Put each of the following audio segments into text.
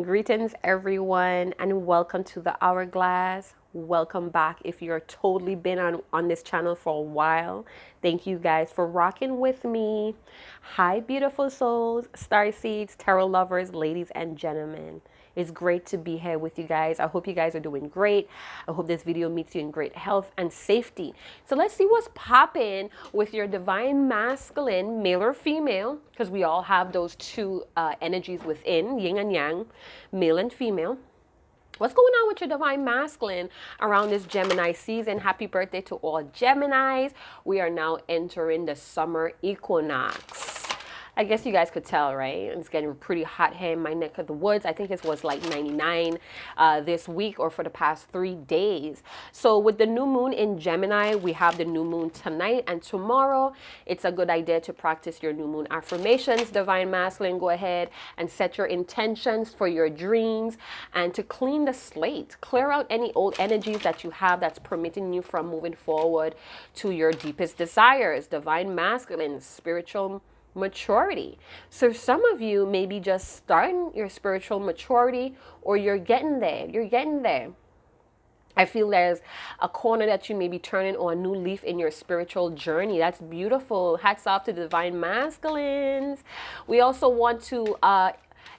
Greetings, everyone, and welcome to the Hourglass. Welcome back if you're totally been on this channel for a while. Thank you guys for rocking with me. Hi, beautiful souls, star seeds, tarot lovers, ladies and gentlemen. It's great to be here with you guys. I hope you guys are doing great. I hope this video meets you in great health and safety. So let's see what's popping with your divine masculine, male or female, because we all have those two energies within, yin and yang, male and female. What's going on with your divine masculine around this Gemini season? Happy birthday to all Geminis. We are now entering the summer equinox. I guess you guys could tell, right? It's getting pretty hot here in my neck of the woods. I think it was like 99 this week or for the past 3 days. So with the new moon in Gemini, we have the new moon tonight and tomorrow. It's a good idea to practice your new moon affirmations, divine masculine. Go ahead and set your intentions for your dreams and to clean the slate. Clear out any old energies that you have that's permitting you from moving forward to your deepest desires. Divine masculine, spiritual maturity. So some of you may be just starting your spiritual maturity, or you're getting there. You're getting there. I feel there's a corner that you may be turning, or a new leaf in your spiritual journey. That's beautiful. Hats off to the divine masculines. We also want to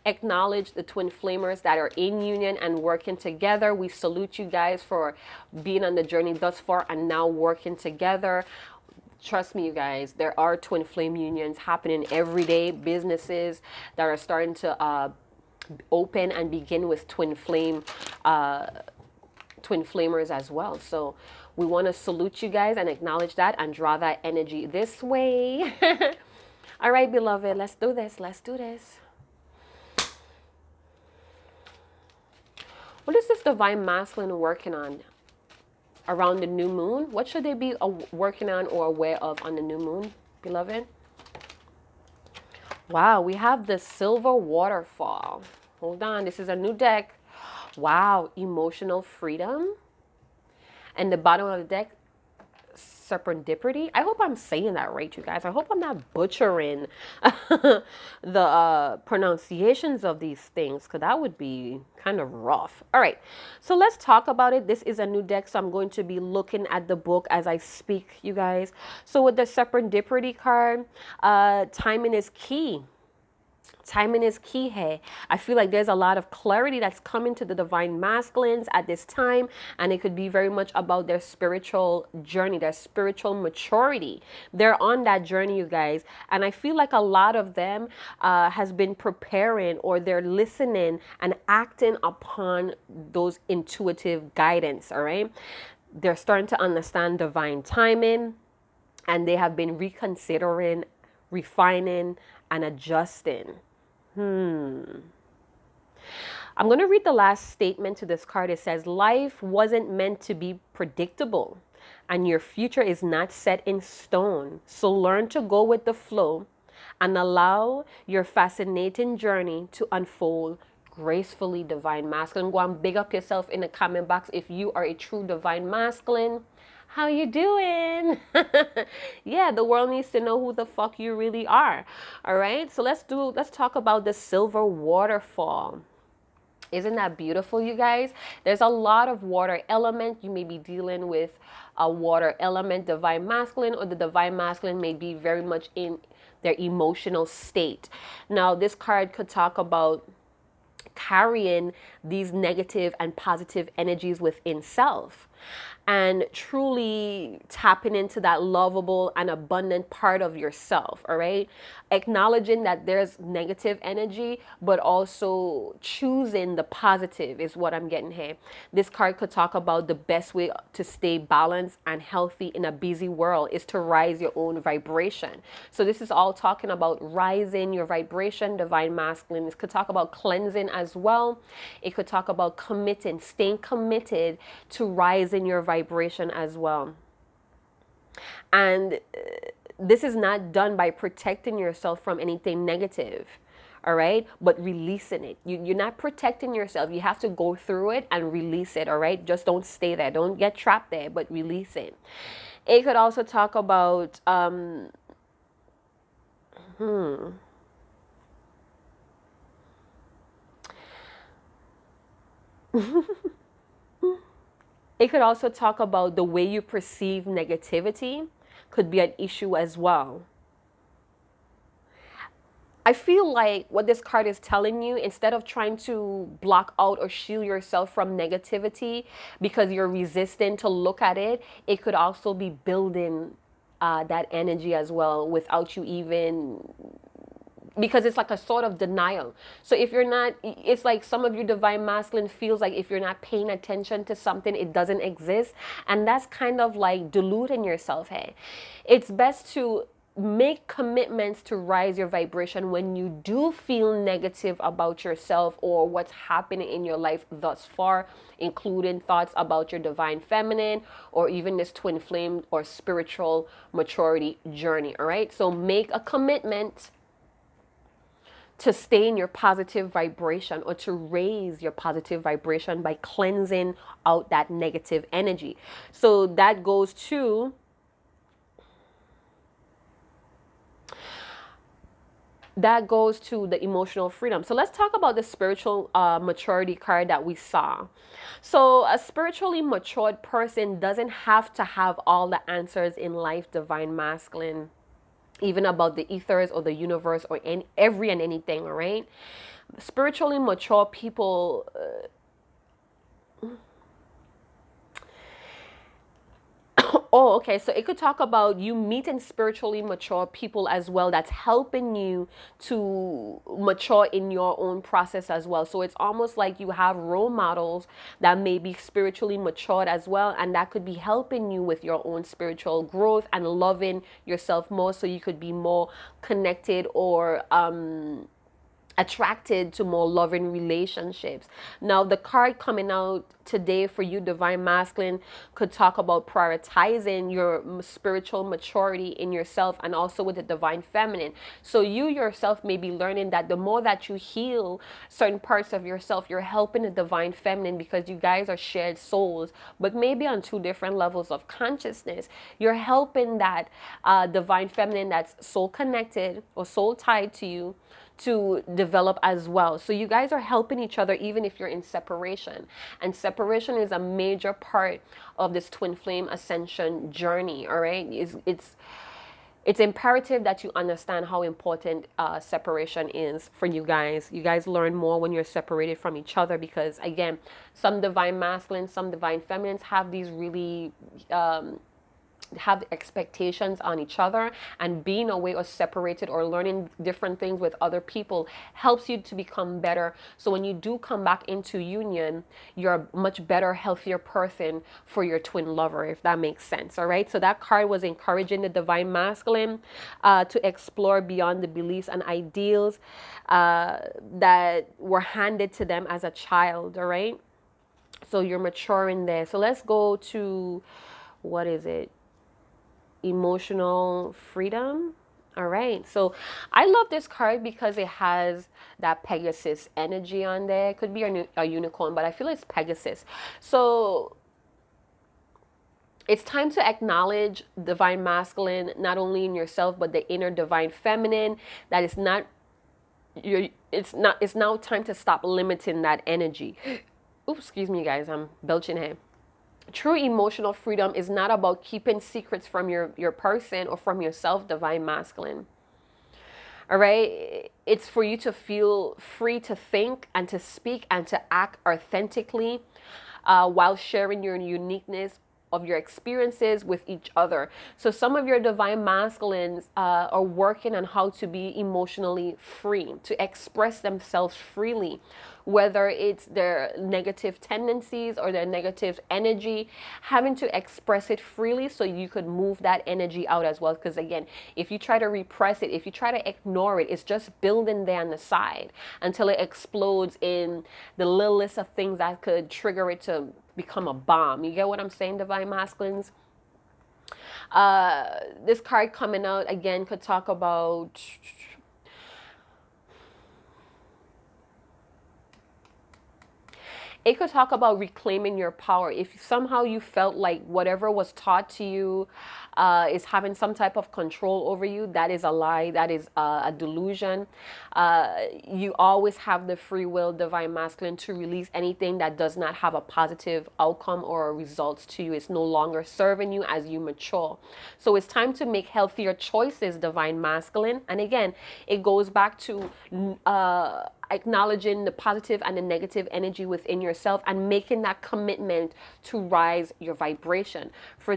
acknowledge the twin flamers that are in union and working together. We salute you guys for being on the journey thus far and now working together. Trust me, you guys, there are twin flame unions happening every day. Businesses that are starting to open and begin with twin flamers as well. So we want to salute you guys and acknowledge that and draw that energy this way. All right, beloved, let's do this. Let's do this. What is this divine masculine working on around the new moon? What should they be working on or aware of on the new moon, beloved? Wow, we have the silver waterfall. Hold on, this is a new deck. Wow, emotional freedom. And the bottom of the deck, serendipity. I hope I'm saying that right, you guys. I hope I'm not butchering the pronunciations of these things, because that would be kind of rough. All right, so let's talk about it. This is a new deck, so I'm going to be looking at the book as I speak, you guys. So with the serendipity card, timing is key. Timing is key here. I feel like there's a lot of clarity that's coming to the divine masculines at this time, and it could be very much about their spiritual journey, their spiritual maturity. They're on that journey, you guys, and I feel like a lot of them has been preparing, or they're listening and acting upon those intuitive guidance. All right, they're starting to understand divine timing, and they have been reconsidering, refining, and adjusting. I'm going to read the last statement to this card. It says, life wasn't meant to be predictable, and your future is not set in stone. So learn to go with the flow and allow your fascinating journey to unfold gracefully, divine masculine. Go and big up yourself in the comment box if you are a true divine masculine. How you doing? Yeah, the world needs to know who the fuck you really are. All right, so let's talk about the silver waterfall. Isn't that beautiful, you guys? There's a lot of water element. You may be dealing with a water element, divine masculine, or the divine masculine may be very much in their emotional state. Now, this card could talk about carrying these negative and positive energies within self, and truly tapping into that lovable and abundant part of yourself. All right, acknowledging that there's negative energy, but also choosing the positive is what I'm getting here. This card could talk about the best way to stay balanced and healthy in a busy world is to rise your own vibration. So this is all talking about rising your vibration, divine masculine. This could talk about cleansing as well. It could talk about committing, staying committed to rising your vibration as well. And this is not done by protecting yourself from anything negative, all right, but releasing it. You're not protecting yourself. You have to go through it and release it, all right? Just don't stay there. Don't get trapped there, but release it. It could also talk about It could also talk about the way you perceive negativity could be an issue as well. I feel like what this card is telling you, instead of trying to block out or shield yourself from negativity because you're resistant to look at it, it could also be building that energy as well without you even, because it's like a sort of denial. So if you're not, it's like some of your divine masculine feels like if you're not paying attention to something, it doesn't exist. And that's kind of like deluding yourself. Hey, it's best to make commitments to rise your vibration when you do feel negative about yourself or what's happening in your life thus far, including thoughts about your divine feminine or even this twin flame or spiritual maturity journey. All right, so make a commitment to stay in your positive vibration or to raise your positive vibration by cleansing out that negative energy. So that goes to the emotional freedom. So let's talk about the spiritual maturity card that we saw. So a spiritually matured person doesn't have to have all the answers in life, divine masculine, even about the ethers or the universe or every and anything. All right, spiritually mature people oh, okay. So it could talk about you meeting spiritually mature people as well, that's helping you to mature in your own process as well. So it's almost like you have role models that may be spiritually matured as well, and that could be helping you with your own spiritual growth and loving yourself more, so you could be more connected or attracted to more loving relationships. Now, the card coming out today for you, divine masculine, could talk about prioritizing your spiritual maturity in yourself and also with the divine feminine. So you yourself may be learning that the more that you heal certain parts of yourself, you're helping the divine feminine, because you guys are shared souls, but maybe on two different levels of consciousness. You're helping that divine feminine that's soul connected or soul tied to you to develop as well. So you guys are helping each other even if you're in separation. And separation is a major part of this twin flame ascension journey, all right? It's imperative that you understand how important separation is for you guys. You guys learn more when you're separated from each other, because again, some divine masculine, some divine feminines have these really have expectations on each other, and being away or separated or learning different things with other people helps you to become better. So when you do come back into union, you're a much better, healthier person for your twin lover, if that makes sense. All right, so that card was encouraging the divine masculine to explore beyond the beliefs and ideals that were handed to them as a child. All right, so you're maturing there. So let's go to, what is it, emotional freedom. All right, so I love this card because it has that Pegasus energy on there. It could be a unicorn, but I feel it's Pegasus. So it's time to acknowledge divine masculine, not only in yourself, but the inner divine feminine. That is not your, it's now time to stop limiting that energy. Oops, excuse me guys, I'm belching here. True emotional freedom is not about keeping secrets from your person or from yourself, divine masculine. All right, it's for you to feel free to think and to speak and to act authentically while sharing your uniqueness of your experiences with each other. So some of your divine masculines are working on how to be emotionally free, to express themselves freely, whether it's their negative tendencies or their negative energy, having to express it freely so you could move that energy out as well. Because again, if you try to repress it, if you try to ignore it, it's just building there on the side until it explodes in the little list of things that could trigger it to become a bomb. You get what I'm saying, divine masculines? This card coming out again could talk about it could talk about reclaiming your power. If somehow you felt like whatever was taught to you is having some type of control over you, that is a lie. That is a delusion. You always have the free will, divine masculine, to release anything that does not have a positive outcome or results to you. It's no longer serving you as you mature. So it's time to make healthier choices, divine masculine. And again, it goes back to acknowledging the positive and the negative energy within yourself and making that commitment to rise your vibration.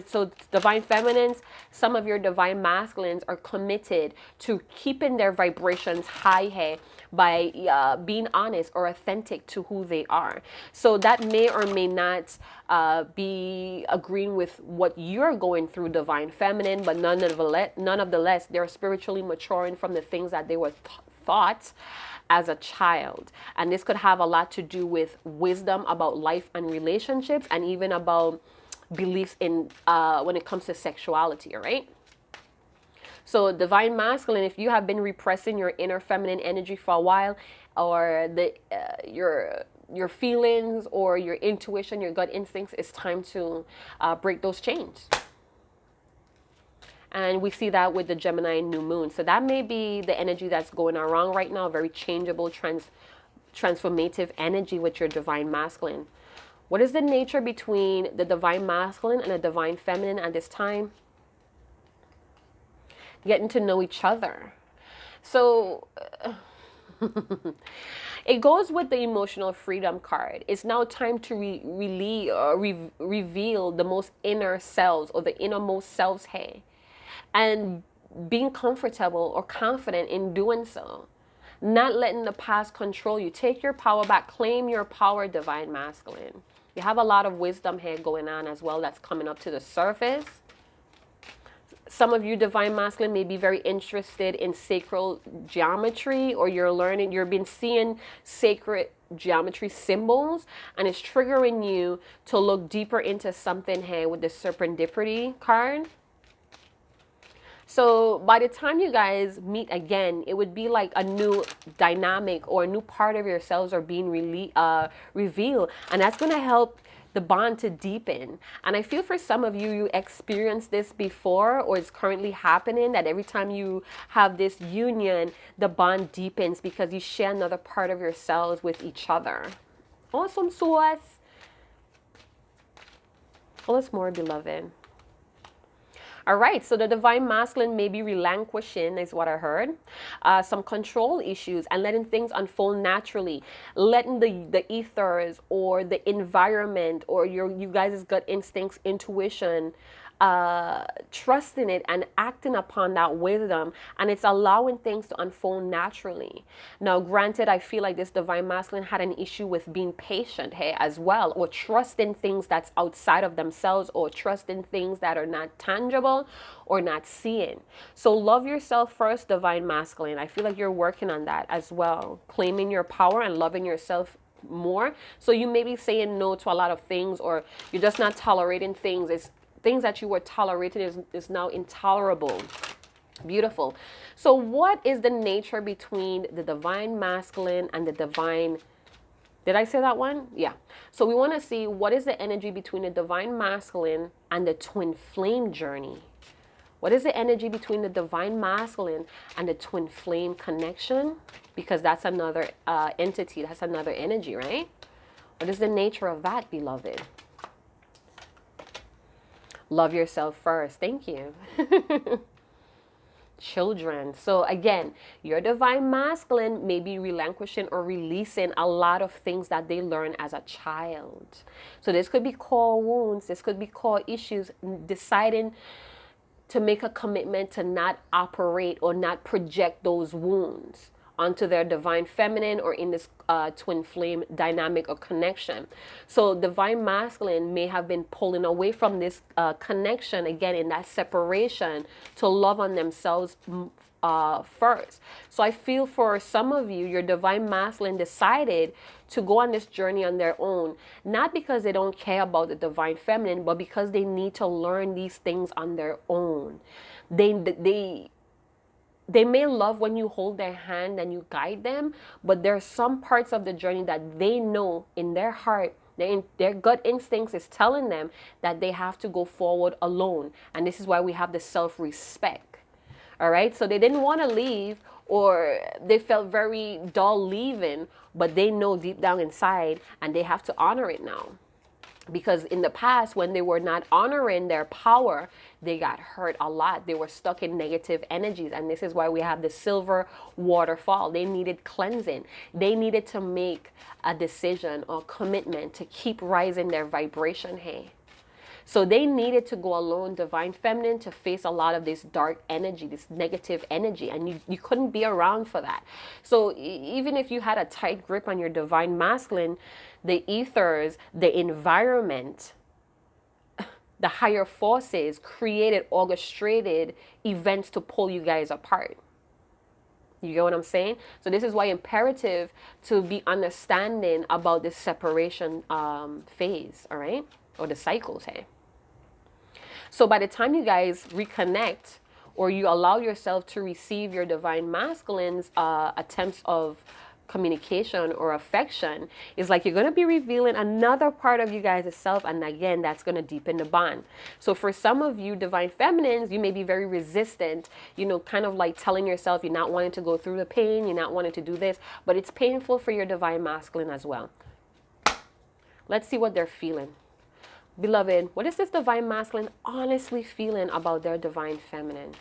So divine feminines, some of your divine masculines are committed to keeping their vibrations high here by being honest or authentic to who they are. So that may or may not be agreeing with what you're going through, divine feminine, but none of the less, they're spiritually maturing from the things that they were taught as a child. And this could have a lot to do with wisdom about life and relationships, and even about beliefs in when it comes to sexuality, all right? So divine masculine, if you have been repressing your inner feminine energy for a while, or your feelings or your intuition, your gut instincts, it's time to break those chains. And we see that with the Gemini new moon. So that may be the energy that's going around right now, very changeable, transformative energy with your divine masculine. What is the nature between the divine masculine and the divine feminine at this time? Getting to know each other. So it goes with the emotional freedom card. It's now time to reveal the most inner selves, or the innermost selves here, and being comfortable or confident in doing so. Not letting the past control you. Take your power back. Claim your power, divine masculine. You have a lot of wisdom here going on as well that's coming up to the surface. Some of you divine masculine may be very interested in sacral geometry, or you've been seeing sacred geometry symbols, and it's triggering you to look deeper into something here with the serendipity card. So by the time you guys meet again, it would be like a new dynamic or a new part of yourselves are being revealed. And that's going to help the bond to deepen. And I feel for some of you, you experienced this before, or it's currently happening, that every time you have this union, the bond deepens because you share another part of yourselves with each other. Awesome sauce. Tell us more, beloved. All right, so the divine masculine may be relinquishing, is what I heard, some control issues and letting things unfold naturally, letting the ethers or the environment or you guys' gut instincts, intuition, trusting it and acting upon that wisdom, and it's allowing things to unfold naturally. Now, granted, I feel like this divine masculine had an issue with being patient here as well, or trusting things that's outside of themselves, or trusting things that are not tangible or not seeing. So love yourself first, divine masculine. I feel like you're working on that as well, claiming your power and loving yourself more. So you may be saying no to a lot of things, or you're just not tolerating things. It's things that you were tolerating is now intolerable. Beautiful. So what is the nature between the divine masculine and the divine, did I say that one? Yeah. So we want to see what is the energy between the divine masculine and the twin flame journey. What is the energy between the divine masculine and the twin flame connection? Because that's another entity, that's another energy, right? What is the nature of that, beloved? Love yourself first. Thank you. Children. So again, your divine masculine may be relinquishing or releasing a lot of things that they learned as a child. So this could be core wounds. This could be core issues. Deciding to make a commitment to not operate or not project those wounds onto their divine feminine or in this twin flame dynamic or connection. So divine masculine may have been pulling away from this connection, again, in that separation, to love on themselves first. So I feel for some of you, your divine masculine decided to go on this journey on their own, not because they don't care about the divine feminine, but because they need to learn these things on their own. they may love when you hold their hand and you guide them, but there are some parts of the journey that they know in their heart, their gut instincts is telling them that they have to go forward alone. And this is why we have the self-respect. All right. So they didn't want to leave, or they felt very dull leaving, but they know deep down inside and they have to honor it now. Because in the past, when they were not honoring their power, they got hurt a lot. They were stuck in negative energies. And this is why we have the silver waterfall. They needed cleansing. They needed to make a decision or commitment to keep rising their vibration. Hey. So they needed to go alone, divine feminine, to face a lot of this dark energy, this negative energy. And you couldn't be around for that. So even if you had a tight grip on your divine masculine, the ethers, the environment, the higher forces created orchestrated events to pull you guys apart. You get what I'm saying? So this is why imperative to be understanding about this separation phase, all right? Or the cycles, hey? So by the time you guys reconnect, or you allow yourself to receive your divine masculine's attempts of communication or affection, is like you're going to be revealing another part of you guys' self, and again, that's going to deepen the bond. So for some of you divine feminines, you may be very resistant, you know, kind of like telling yourself you're not wanting to go through the pain, you're not wanting to do this, but it's painful for your divine masculine as well. Let's see what they're feeling. Beloved, what is this divine masculine honestly feeling about their divine feminine?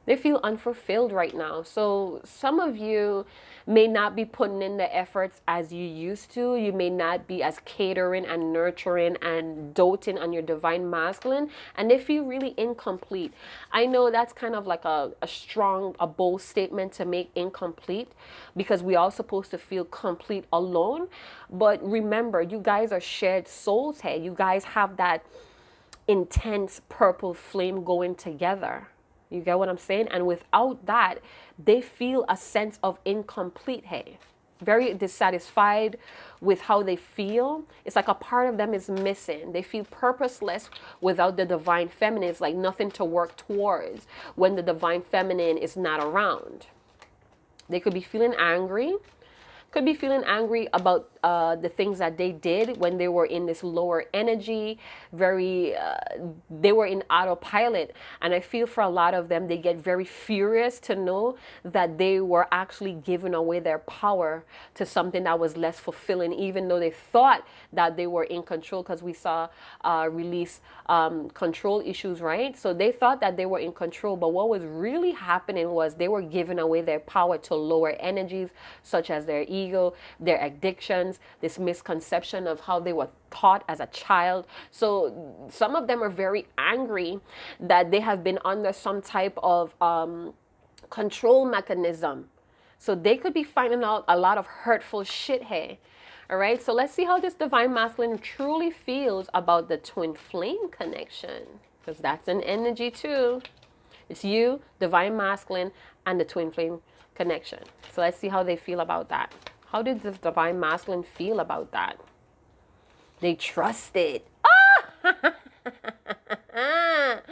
They feel unfulfilled right now. So some of you may not be putting in the efforts as you used to. You may not be as catering and nurturing and doting on your divine masculine, and they feel really incomplete. I know that's kind of like a bold statement to make, incomplete, because we are supposed to feel complete alone. But remember, you guys are shared souls here. You guys have that intense purple flame going together. You get what I'm saying? And without that, they feel a sense of incomplete, hey. Very dissatisfied with how they feel. It's like a part of them is missing. They feel purposeless without the divine feminine. It's like nothing to work towards when the divine feminine is not around. They could be feeling angry. Could be feeling angry about the things that they did when they were in this lower energy, they were in autopilot. And I feel for a lot of them, they get very furious to know that they were actually giving away their power to something that was less fulfilling, even though they thought that they were in control, because we saw release control issues, right? So they thought that they were in control, but what was really happening was they were giving away their power to lower energies, such as their ego, their addictions, this misconception of how they were taught as a child. So some of them are very angry that they have been under some type of control mechanism. So they could be finding out a lot of hurtful shit here. All right, so let's see how this divine masculine truly feels about the twin flame connection, because that's an energy too. It's you, divine masculine, and the twin flame connection. So let's see how they feel about that. How did the divine masculine feel about that? They trusted. Ah!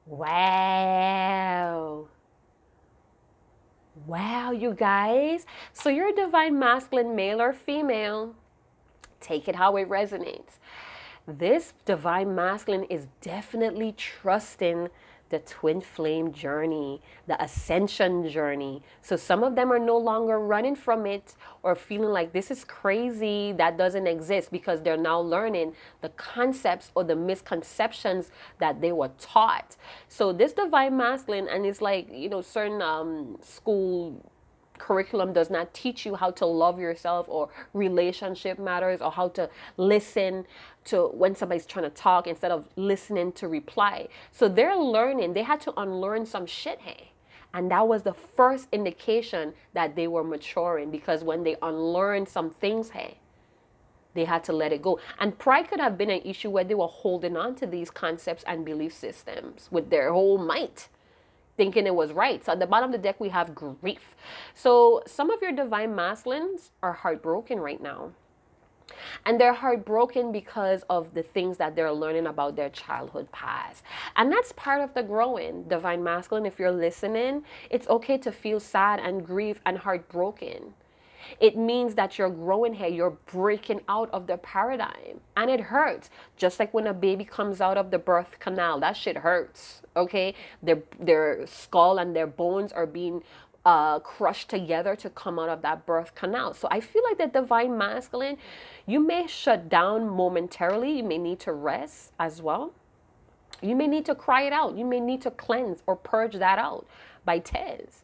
Wow. Wow, you guys. So your divine masculine, male or female, take it how it resonates. This divine masculine is definitely trusting the twin flame journey, the ascension journey. So some of them are no longer running from it or feeling like this is crazy, that doesn't exist, because they're now learning the concepts or the misconceptions that they were taught. So this divine masculine, and it's like, you know, certain school curriculum does not teach you how to love yourself or relationship matters, or how to listen to when somebody's trying to talk instead of listening to reply. So they're learning. They had to unlearn some shit, hey. And that was the first indication that they were maturing, because when they unlearned some things, hey, they had to let it go. And pride could have been an issue where they were holding on to these concepts and belief systems with their whole might, thinking it was right. So at the bottom of the deck, we have grief. So some of your divine masculines are heartbroken right now. And they're heartbroken because of the things that they're learning about their childhood past. And that's part of the growing. Divine Masculine, if you're listening, it's okay to feel sad and grief and heartbroken. It means that you're growing here, you're breaking out of the paradigm. And it hurts. Just like when a baby comes out of the birth canal, that shit hurts. Okay? Their skull and their bones are being crushed together to come out of that birth canal. So I feel like the divine masculine, you may shut down momentarily. You may need to rest as well. You may need to cry it out. You may need to cleanse or purge that out by tears.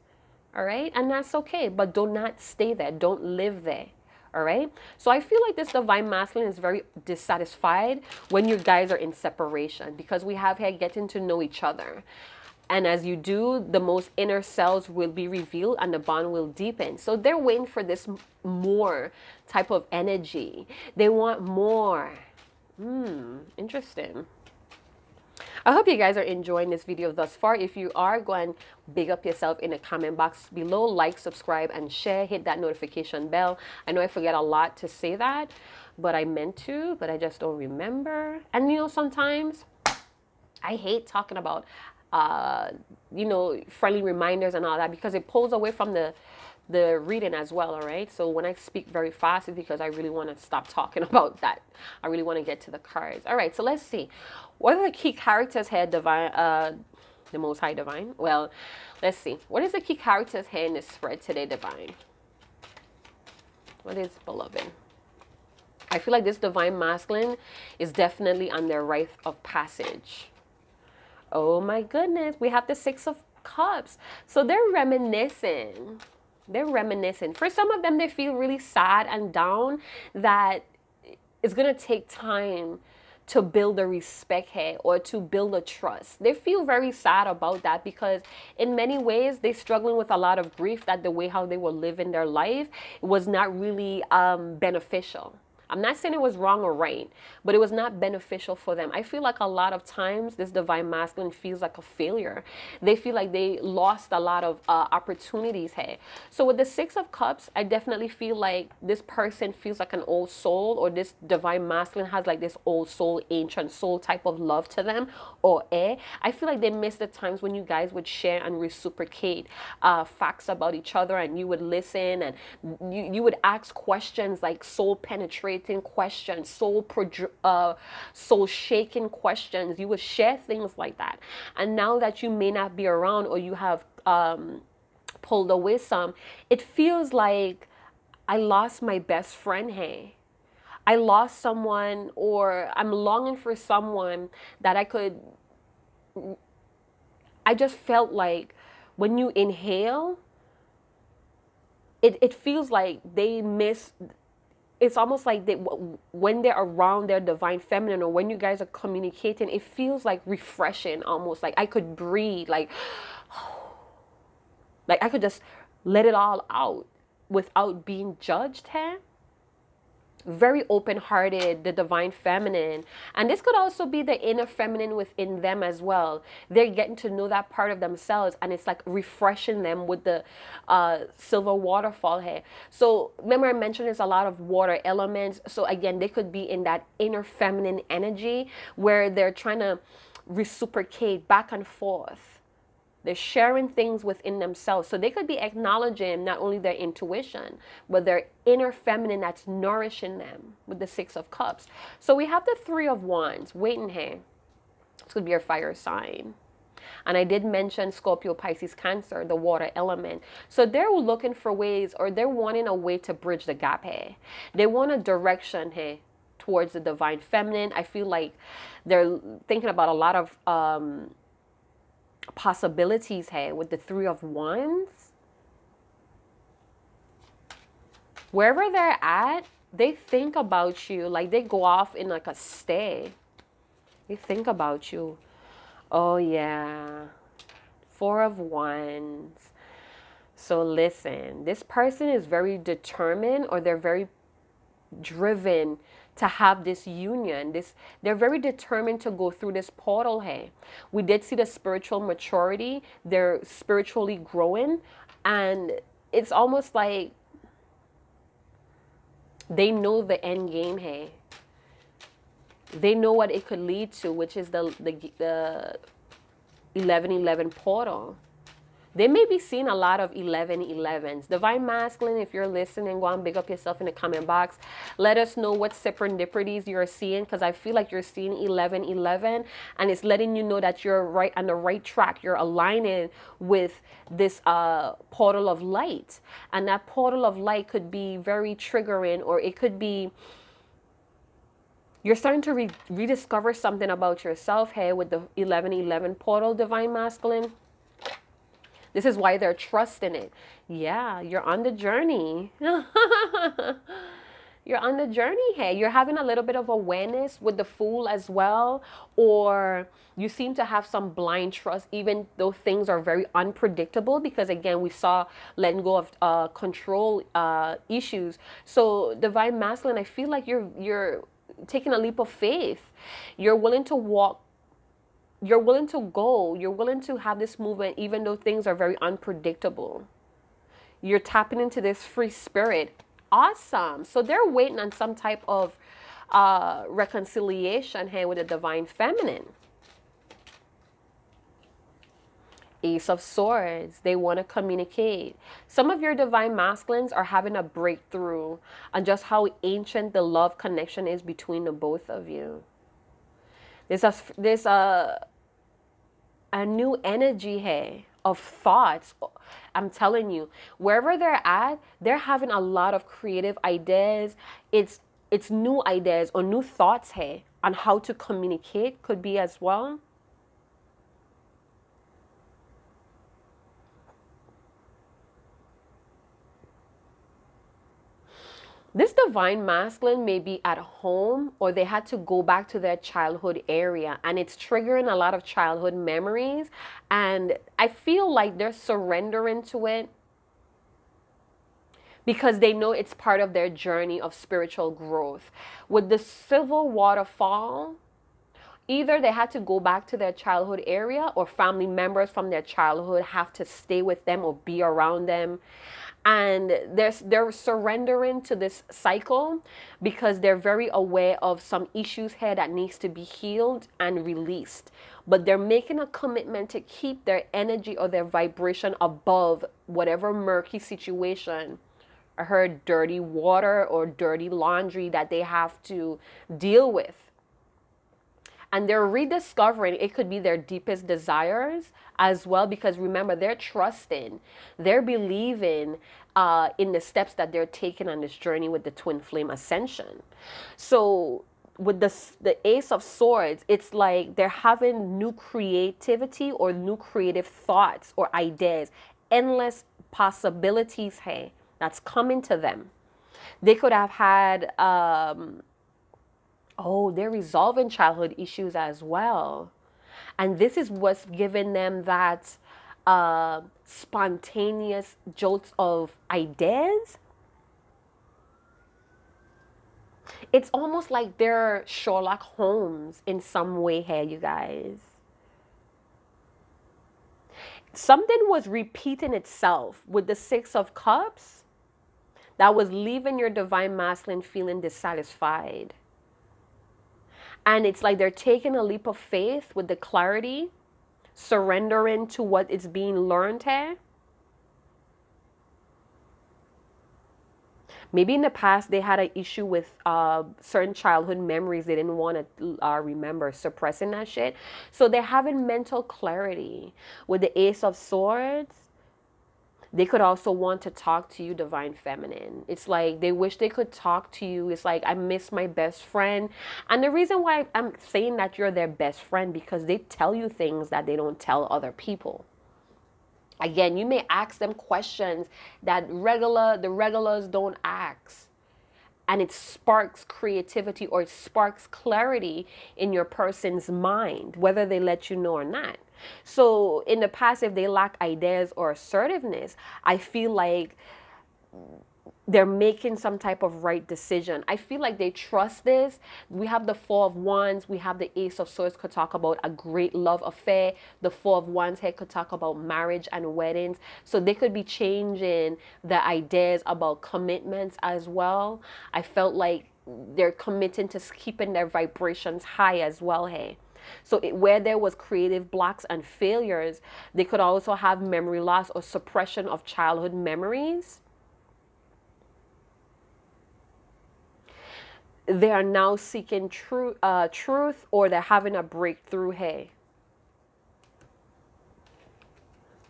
All right? And that's okay. But do not stay there. Don't live there. All right? So I feel like this divine masculine is very dissatisfied when you guys are in separation, because we have here getting to know each other. And as you do, the most inner selves will be revealed and the bond will deepen. So they're waiting for this more type of energy. They want more. Interesting. I hope you guys are enjoying this video thus far. If you are, go and big up yourself in the comment box below. Like, subscribe, and share. Hit that notification bell. I know I forget a lot to say that, but I meant to, but I just don't remember. And you know, sometimes I hate talking about friendly reminders and all that, because it pulls away from the reading as well. All right, so when I speak very fast, it's because I really want to stop talking about that. I really want to get to the cards. All right, so let's see, what are the key characters here, divine, the Most High Divine? Well, let's see, what is the key characters here in this spread today, divine? What is beloved? I feel like this divine masculine is definitely on their rite of passage. Oh my goodness, we have the Six of Cups. So they're reminiscing. They're reminiscing. For some of them, they feel really sad and down that it's going to take time to build a respect here or to build a trust. They feel very sad about that, because in many ways they're struggling with a lot of grief that the way how they were living their life was not really beneficial. I'm not saying it was wrong or right, but it was not beneficial for them. I feel like a lot of times this divine masculine feels like a failure. They feel like they lost a lot of opportunities here. So with the Six of Cups, I definitely feel like this person feels like an old soul, or this divine masculine has like this old soul, ancient soul type of love to them, or air. I feel like they miss the times when you guys would share and reciprocate facts about each other, and you would listen, and you would ask questions like soul penetrating questions, soul shaking questions. You would share things like that. And now that you may not be around, or you have pulled away some, it feels like I lost my best friend. Hey, I lost someone, or I'm longing for someone that I just felt like when you inhale, it feels like they miss. It's almost like when they're around their divine feminine, or when you guys are communicating, it feels like refreshing, almost like I could breathe, like I could just let it all out without being judged here. Very open-hearted, the divine feminine. And this could also be the inner feminine within them as well. They're getting to know that part of themselves, and it's like refreshing them with the silver waterfall here. So remember I mentioned there's a lot of water elements. So again, they could be in that inner feminine energy where they're trying to reciprocate back and forth. They're sharing things within themselves. So they could be acknowledging not only their intuition, but their inner feminine that's nourishing them with the Six of Cups. So we have the Three of Wands waiting here. This could be your fire sign. And I did mention Scorpio, Pisces, Cancer, the water element. So they're looking for ways, or they're wanting a way to bridge the gap here. They want a direction here towards the divine feminine. I feel like they're thinking about a lot of possibilities here with the Three of Wands. Wherever they're at, they think about you. Like they go off in like a stay. They think about you. Oh yeah, Four of Wands. So listen, this person is very determined, or they're very driven to have this union. They're very determined to go through this portal here. We did see the spiritual maturity. They're spiritually growing, and it's almost like They know the end game, hey. They know what it could lead to, which is the 1111 portal. They may be seeing a lot of 1111s. Divine Masculine, if you're listening, go and big up yourself in the comment box. Let us know what serendipities you're seeing, because I feel like you're seeing 1111, and it's letting you know that you're right on the right track. You're aligning with this portal of light. And that portal of light could be very triggering, or it could be you're starting to rediscover something about yourself here with the 1111 portal, Divine Masculine. This is why they're trusting it. Yeah, you're on the journey. You're on the journey here. You're having a little bit of awareness with the Fool as well. Or you seem to have some blind trust, even though things are very unpredictable. Because again, we saw letting go of control issues. So Divine Masculine, I feel like you're taking a leap of faith. You're willing to walk, you're willing to go, you're willing to have this movement even though things are very unpredictable. You're tapping into this free spirit. Awesome. So they're waiting on some type of reconciliation here with the Divine Feminine. Ace of Swords, they want to communicate. Some of your Divine Masculines are having a breakthrough on just how ancient the love connection is between the both of you. There's a new energy here of thoughts. I'm telling you, wherever they're at, they're having a lot of creative ideas. It's new ideas or new thoughts here on how to communicate, could be as well. This Divine Masculine may be at home, or they had to go back to their childhood area, and it's triggering a lot of childhood memories, and I feel like they're surrendering to it because they know it's part of their journey of spiritual growth. With the Civil Waterfall, either they had to go back to their childhood area, or family members from their childhood have to stay with them or be around them. And they're surrendering to this cycle because they're very aware of some issues here that needs to be healed and released. But they're making a commitment to keep their energy or their vibration above whatever murky situation, I heard dirty water or dirty laundry, that they have to deal with. And they're rediscovering, it could be their deepest desires as well, because remember, they're trusting, they're believing in the steps that they're taking on this journey with the twin flame ascension. So with the Ace of Swords, it's like they're having new creativity or new creative thoughts or ideas, endless possibilities, hey, that's coming to them. They could have had oh, they're resolving childhood issues as well. And this is what's given them that spontaneous jolts of ideas. It's almost like they're Sherlock Holmes in some way here, you guys. Something was repeating itself with the Six of Cups that was leaving your Divine Masculine feeling dissatisfied. And it's like they're taking a leap of faith with the clarity, surrendering to what is being learned here. Maybe in the past they had an issue with certain childhood memories they didn't want to remember, suppressing that shit. So they're having mental clarity. With the Ace of Swords, they could also want to talk to you, Divine Feminine. It's like they wish they could talk to you. It's like, I miss my best friend. And the reason why I'm saying that you're their best friend, because they tell you things that they don't tell other people. Again, you may ask them questions that the regulars don't ask. And it sparks creativity, or it sparks clarity in your person's mind, whether they let you know or not. So in the past, if they lack ideas or assertiveness, I feel like they're making some type of right decision. I feel like they trust this. We have the Four of Wands, we have the Ace of Swords, could talk about a great love affair. The Four of Wands here could talk about marriage and weddings. So they could be changing the ideas about commitments as well. I felt like they're committing to keeping their vibrations high as well, hey. So where there was creative blocks and failures, they could also have memory loss or suppression of childhood memories. They are now seeking truth, or they're having a breakthrough here.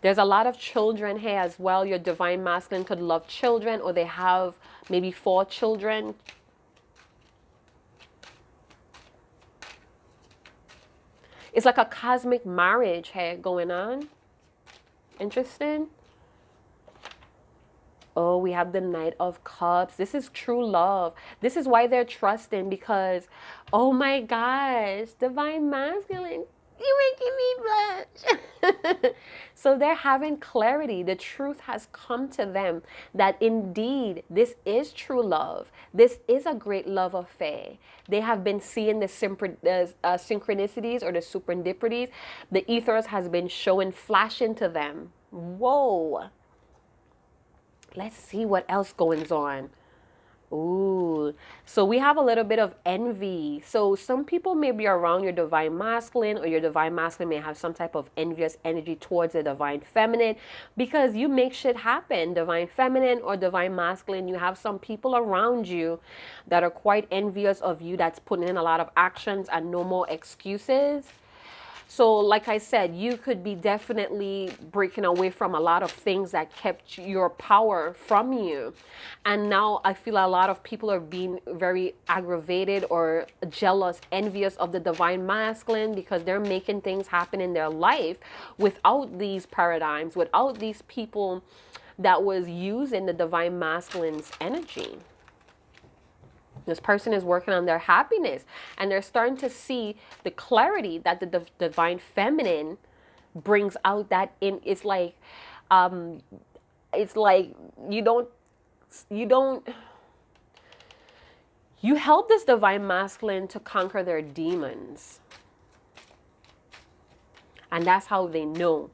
There's a lot of children here as well. Your divine masculine could love children, or they have maybe 4 children. It's like a cosmic marriage here going on. Interesting. Oh, we have the Knight of Cups. This is true love. This is why they're trusting, because, oh my gosh, divine masculine, you're making me blush. So they're having clarity. The truth has come to them that indeed this is true love. This is a great love affair. They have been seeing the synchronicities or the serendipities. The ethers has been showing, flashing to them. Whoa. Let's see what else goes on. Ooh, so we have a little bit of envy. So some people may be around your divine masculine, or your divine masculine may have some type of envious energy towards the divine feminine, because you make shit happen. Divine feminine or divine masculine, you have some people around you that are quite envious of you, that's putting in a lot of actions and no more excuses. So like I said, you could be definitely breaking away from a lot of things that kept your power from you. And now I feel a lot of people are being very aggravated or jealous, envious of the divine masculine, because they're making things happen in their life without these paradigms, without these people that was using the divine masculine's energy. This person is working on their happiness, and they're starting to see the clarity that the divine feminine brings out. That in it's like you help this divine masculine to conquer their demons, and that's how they know.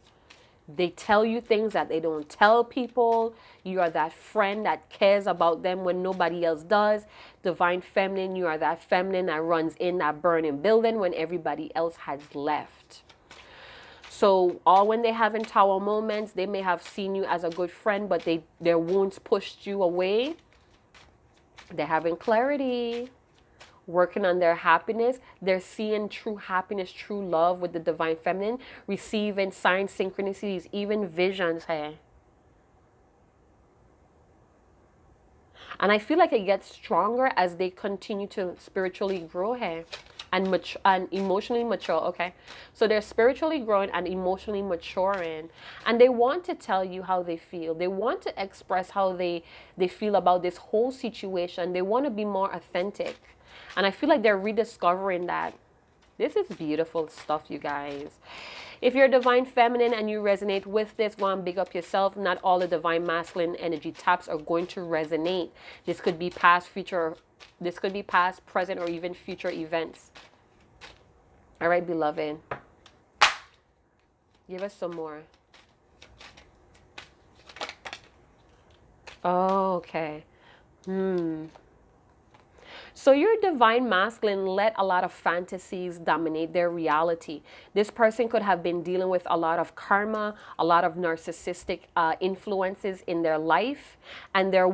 They tell you things that they don't tell people. You are that friend that cares about them when nobody else does. Divine feminine, you are that feminine that runs in that burning building when everybody else has left. So all when they have in tower moments, they may have seen you as a good friend, but their wounds pushed you away. They're having clarity, working on their happiness. They're seeing true happiness, true love with the divine feminine, receiving signs, synchronicities, even visions here. And I feel like it gets stronger as they continue to spiritually grow here and emotionally mature. Okay, so they're spiritually growing and emotionally maturing, and they want to tell you how they feel. They want to express how they feel about this whole situation. They want to be more authentic. And I feel like they're rediscovering that. This is beautiful stuff, you guys. If you're divine feminine and you resonate with this, go and big up yourself. Not all the divine masculine energy taps are going to resonate. This could be past, future. This could be past, present, or even future events. All right, beloved. Give us some more. Oh, okay. So your divine masculine let a lot of fantasies dominate their reality. This person could have been dealing with a lot of karma, a lot of narcissistic influences in their life, and they're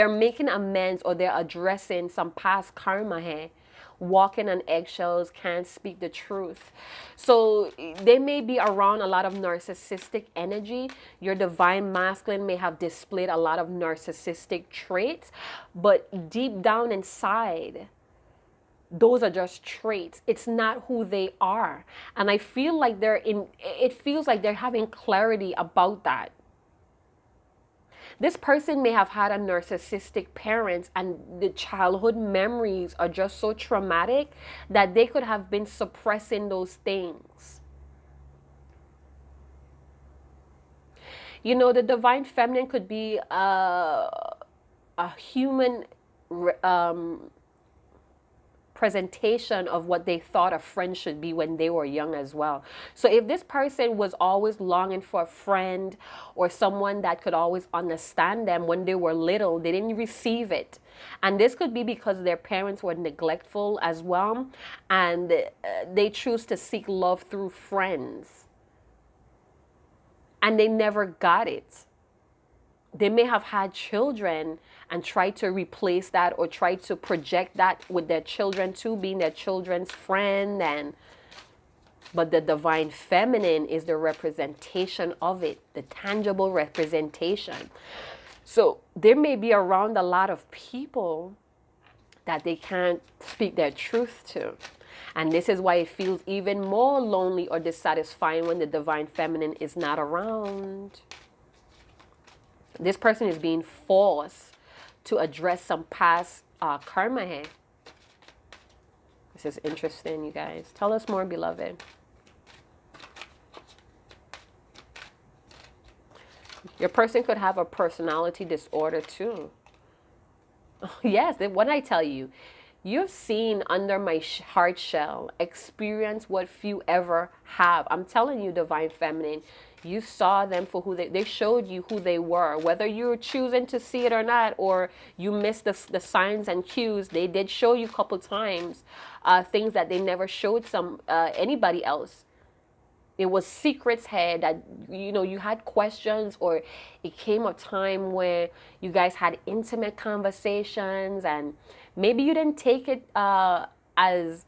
making amends, or they're addressing some past karma here. Walking on eggshells, can't speak the truth. So they may be around a lot of narcissistic energy. Your divine masculine may have displayed a lot of narcissistic traits, but deep down inside, those are just traits. It's not who they are. And I feel like it feels like they're having clarity about that. This person may have had a narcissistic parent, and the childhood memories are just so traumatic that they could have been suppressing those things. You know, the divine feminine could be a human presentation of what they thought a friend should be when they were young as well. So if this person was always longing for a friend or someone that could always understand them when they were little, they didn't receive it. And this could be because their parents were neglectful as well, and they choose to seek love through friends, and they never got it. They may have had children and try to replace that or try to project that with their children too, being their children's friend. And but the divine feminine is the representation of it, the tangible representation. So there may be around a lot of people that they can't speak their truth to. And this is why it feels even more lonely or dissatisfying when the divine feminine is not around. This person is being forced to address some past karma here. This is interesting, you guys. Tell us more, beloved. Your person could have a personality disorder too. Yes, when I tell you, you've seen under my heart shell, experience what few ever have. I'm telling you, divine feminine, you saw them for who they showed you who they were. Whether you're choosing to see it or not, or you missed the signs and cues, they did show you a couple times things that they never showed anybody else. It was secrets here that, you know, you had questions, or it came a time where you guys had intimate conversations and maybe you didn't take it as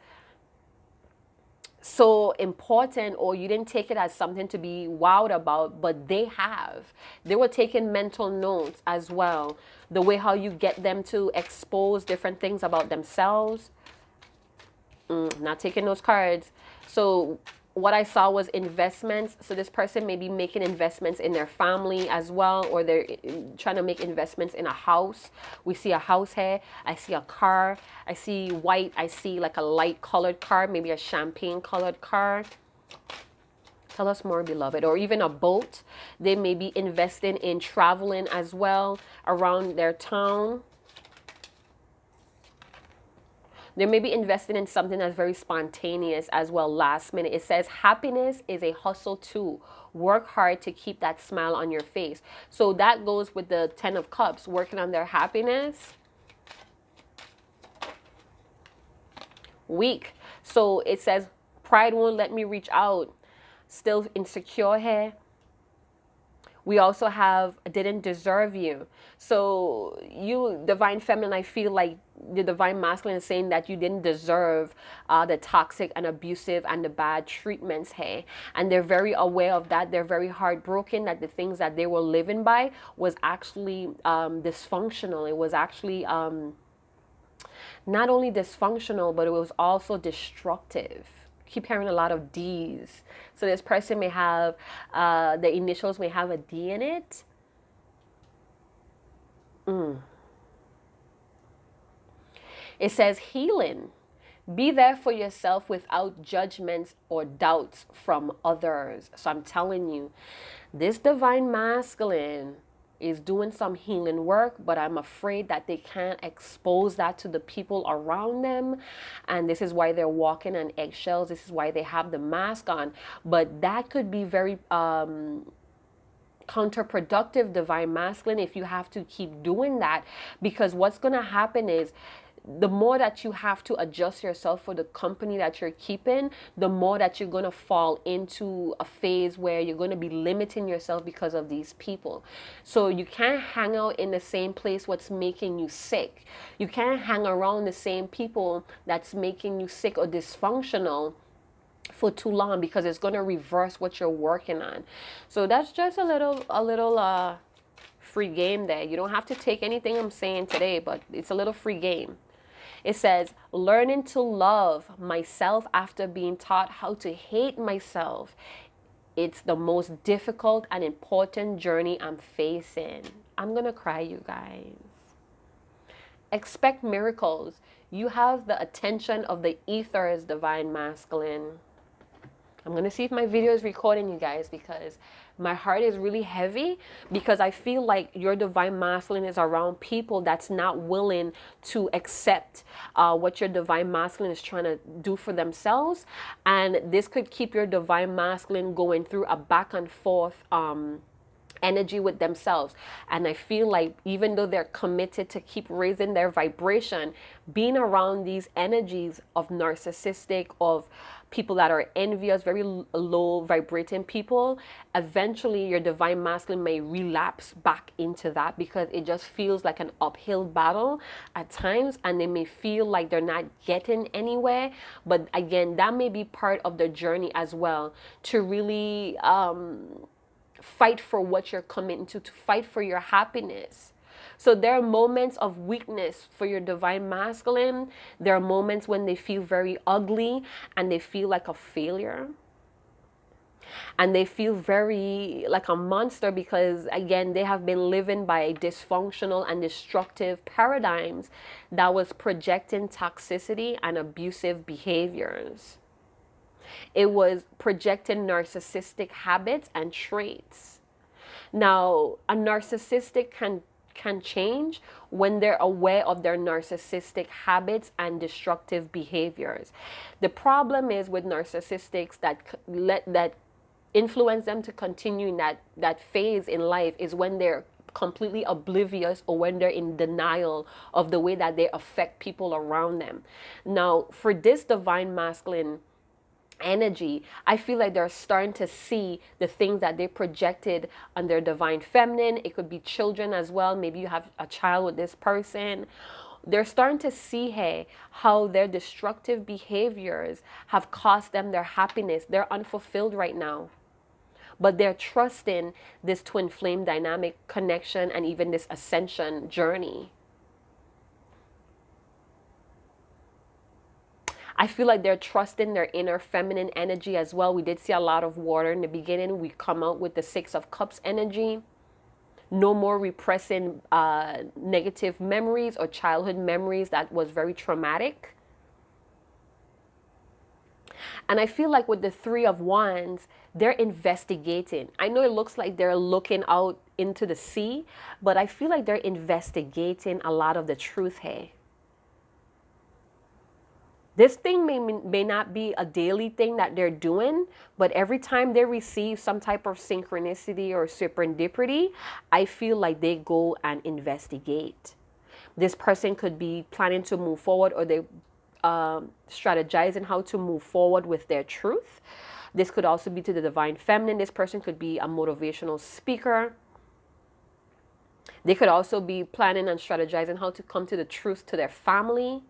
so important, or you didn't take it as something to be wowed about, but they have. They were taking mental notes as well. The way how you get them to expose different things about themselves. Not taking those cards. So what I saw was investments. So this person may be making investments in their family as well, or they're trying to make investments in a house. We see a house here. I see a car. I see white. I see like a light colored car, maybe a champagne colored car. Tell us more, beloved. Or even a boat. They may be investing in traveling as well around their town. They may be investing in something that's very spontaneous as well, last minute. It says happiness is a hustle too. Work hard to keep that smile on your face. So that goes with the 10 of Cups, working on their happiness. Weak. So it says pride won't let me reach out. Still insecure here. We also have didn't deserve you. So you, divine feminine, I feel like the divine masculine is saying that you didn't deserve the toxic and abusive and the bad treatments here. And they're very aware of that. They're very heartbroken that the things that they were living by was actually dysfunctional. It was actually not only dysfunctional, but it was also destructive. Keep hearing a lot of D's. So this person may have, the initials may have a D in it. It says healing. Be there for yourself without judgments or doubts from others. So I'm telling you, this divine masculine is doing some healing work, but I'm afraid that they can't expose that to the people around them. And this is why they're walking on eggshells. This is why they have the mask on. But that could be very counterproductive, divine masculine, if you have to keep doing that. Because what's going to happen is, the more that you have to adjust yourself for the company that you're keeping, the more that you're going to fall into a phase where you're going to be limiting yourself because of these people. So you can't hang out in the same place what's making you sick. You can't hang around the same people that's making you sick or dysfunctional for too long, because it's going to reverse what you're working on. So that's just a little free game there. You don't have to take anything I'm saying today, but it's a little free game. It says, learning to love myself after being taught how to hate myself. It's the most difficult and important journey I'm facing. I'm going to cry, you guys. Expect miracles. You have the attention of the ethers, divine masculine. I'm going to see if my video is recording, you guys, because my heart is really heavy, because I feel like your divine masculine is around people that's not willing to accept what your divine masculine is trying to do for themselves. And this could keep your divine masculine going through a back and forth energy with themselves. And I feel like even though they're committed to keep raising their vibration, being around these energies of narcissistic, of people that are envious, very low vibrating people, eventually your divine masculine may relapse back into that, because it just feels like an uphill battle at times, and they may feel like they're not getting anywhere. But again, that may be part of the journey as well, to really fight for what you're committing to fight for your happiness. So there are moments of weakness for your divine masculine. There are moments when they feel very ugly and they feel like a failure. And they feel very like a monster, because again, they have been living by dysfunctional and destructive paradigms that was projecting toxicity and abusive behaviors. It was projecting narcissistic habits and traits. Now, a narcissistic can change when they're aware of their narcissistic habits and destructive behaviors. The problem is with narcissistics that influence them to continue in that phase in life is when they're completely oblivious, or when they're in denial of the way that they affect people around them. Now, for this divine masculine energy, I feel like they're starting to see the things that they projected on their divine feminine. It could be children as well. Maybe you have a child with this person. They're starting to see, hey, how their destructive behaviors have cost them their happiness. They're unfulfilled right now, but they're trusting this twin flame dynamic connection and even this ascension journey. I feel like they're trusting their inner feminine energy as well. We did see a lot of water in the beginning. We come out with the Six of Cups energy. No more repressing negative memories or childhood memories that was very traumatic. And I feel like with the Three of Wands, they're investigating. I know it looks like they're looking out into the sea, but I feel like they're investigating a lot of the truth here. This thing may not be a daily thing that they're doing, but every time they receive some type of synchronicity or serendipity, I feel like they go and investigate. This person could be planning to move forward, or they strategizing how to move forward with their truth. This could also be to the divine feminine. This person could be a motivational speaker. They could also be planning and strategizing how to come to the truth to their family.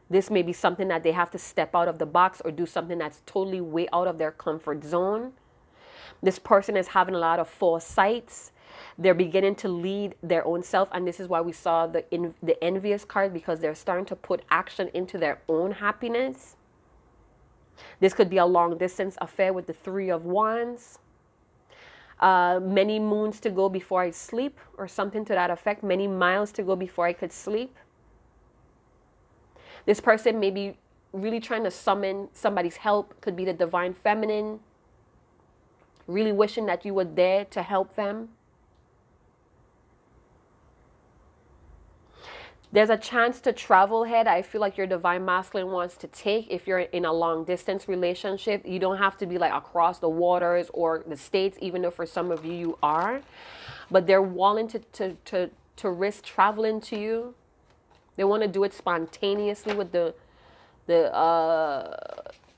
This may be something that they have to step out of the box or do something that's totally way out of their comfort zone. This person is having a lot of foresights. They're beginning to lead their own self. And this is why we saw the envious card, because they're starting to put action into their own happiness. This could be a long distance affair with the Three of Wands. Many moons to go before I sleep, or something to that effect. Many miles to go before I could sleep. This person may be really trying to summon somebody's help. Could be the divine feminine. Really wishing that you were there to help them. There's a chance to travel ahead. I feel like your divine masculine wants to take. If you're in a long distance relationship, you don't have to be like across the waters or the states, even though for some of you, you are. But they're willing to risk traveling to you. They want to do it spontaneously with the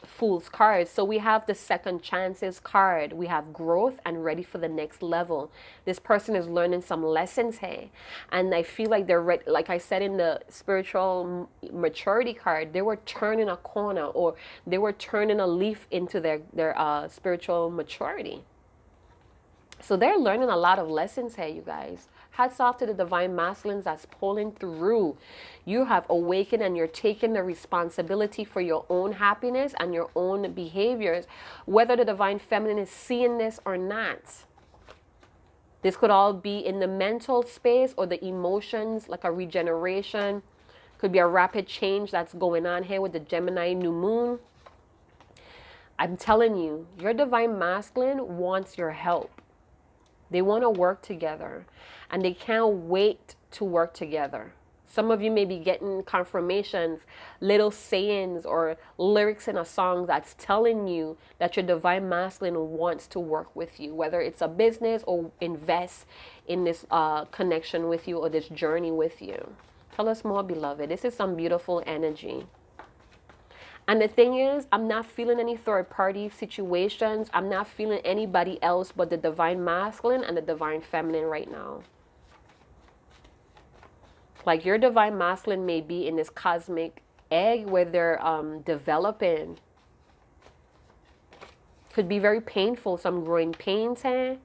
Fool's card. So we have the Second Chances card. We have growth and ready for the next level. This person is learning some lessons here. And I feel like they're ready. Like I said in the spiritual maturity card, they were turning a corner, or they were turning a leaf into their spiritual maturity. So they're learning a lot of lessons here, you guys. Hats off to the divine masculines that's pulling through. You have awakened and you're taking the responsibility for your own happiness and your own behaviors, whether the divine feminine is seeing this or not. This could all be in the mental space or the emotions, like a regeneration. Could be a rapid change that's going on here with the Gemini new moon. I'm telling you, your divine masculine wants your help. They want to work together, and they can't wait to work together. Some of you may be getting confirmations, little sayings or lyrics in a song that's telling you that your divine masculine wants to work with you, whether it's a business or invest in this connection with you or this journey with you. Tell us more, beloved. This is some beautiful energy. And the thing is, I'm not feeling any third party situations. I'm not feeling anybody else but the divine masculine and the divine feminine right now. Like your divine masculine may be in this cosmic egg where they're developing. Could be very painful, some growing pains here.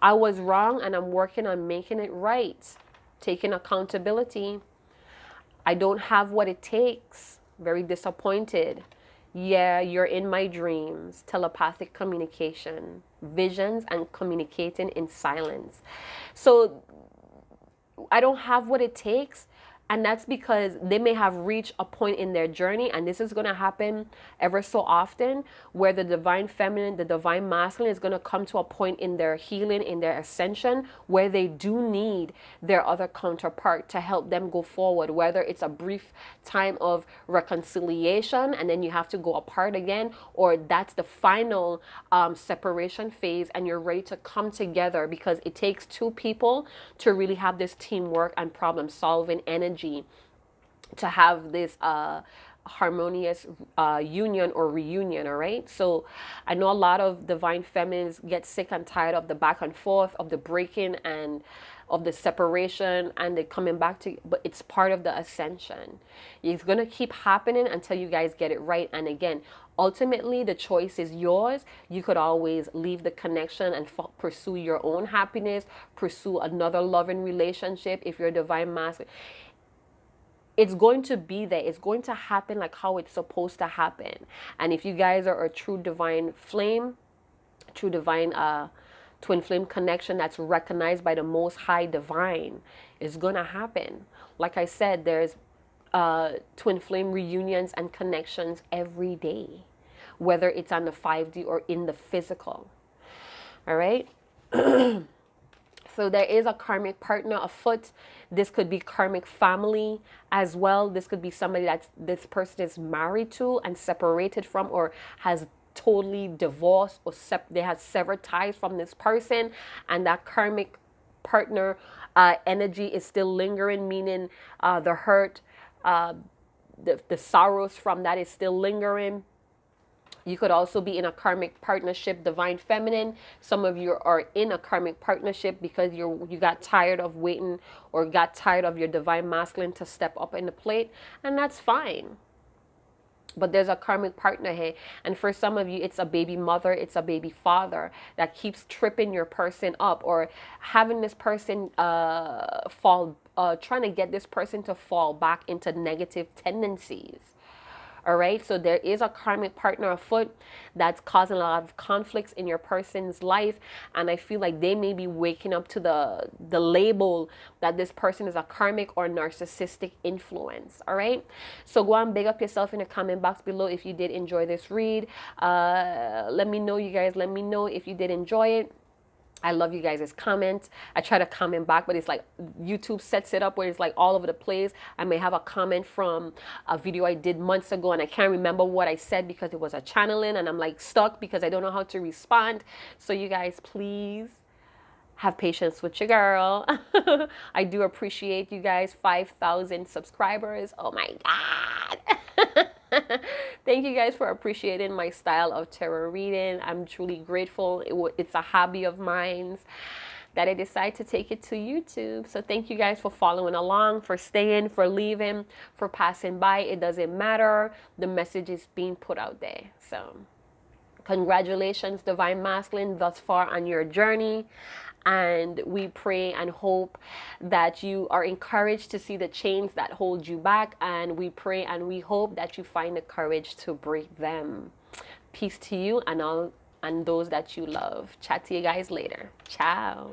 I was wrong and I'm working on making it right. Taking accountability. I don't have what it takes. Very disappointed. Yeah, you're in my dreams. Telepathic communication. Visions and communicating in silence. So I don't have what it takes. And that's because they may have reached a point in their journey, and this is going to happen ever so often, where the divine feminine, the divine masculine is going to come to a point in their healing, in their ascension, where they do need their other counterpart to help them go forward, whether it's a brief time of reconciliation and then you have to go apart again, or that's the final separation phase and you're ready to come together, because it takes two people to really have this teamwork and problem solving energy to have this harmonious union or reunion. All right, so I know a lot of divine feminines get sick and tired of the back and forth, of the breaking and of the separation and the coming back to, but it's part of the ascension. It's going to keep happening until you guys get it right. And again, ultimately the choice is yours. You could always leave the connection and pursue your own happiness, pursue another loving relationship if you're divine masculine. It's going to be there. It's going to happen like how it's supposed to happen. And if you guys are a true divine flame, true divine twin flame connection that's recognized by the most high divine, it's going to happen. Like I said, there's twin flame reunions and connections every day, whether it's on the 5D or in the physical. All right. So there is a karmic partner afoot. This could be karmic family as well. This could be somebody that this person is married to and separated from, or has totally divorced, or they have severed ties from this person, and that karmic partner energy is still lingering, meaning the hurt, the sorrows from that is still lingering. You could also be in a karmic partnership, divine feminine. Some of you are in a karmic partnership because you got tired of waiting, or got tired of your divine masculine to step up in the plate, and that's fine. But there's a karmic partner here, and for some of you it's a baby mother, it's a baby father that keeps tripping your person up, or having this person trying to get this person to fall back into negative tendencies. All right, so there is a karmic partner afoot that's causing a lot of conflicts in your person's life, and I feel like they may be waking up to the label that this person is a karmic or narcissistic influence. All right, so go and big up yourself in the comment box below if you did enjoy this read. Let me know, you guys. Let me know if you did enjoy it. I love you guys' comments. I try to comment back, but it's like YouTube sets it up where it's like all over the place. I may have a comment from a video I did months ago and I can't remember what I said because it was a channeling, and I'm like stuck because I don't know how to respond. So you guys, please have patience with your girl. I do appreciate you guys. 5,000 subscribers. Oh my God. Thank you guys for appreciating my style of tarot reading. I'm truly grateful. It's a hobby of mine that I decided to take it to YouTube. So thank you guys for following along, for staying, for leaving, for passing by. It doesn't matter. The message is being put out there. So congratulations, divine masculine, thus far on your journey. And we pray and hope that you are encouraged to see the chains that hold you back. And we pray and we hope that you find the courage to break them. Peace to you and all, and those that you love. Chat to you guys later. Ciao.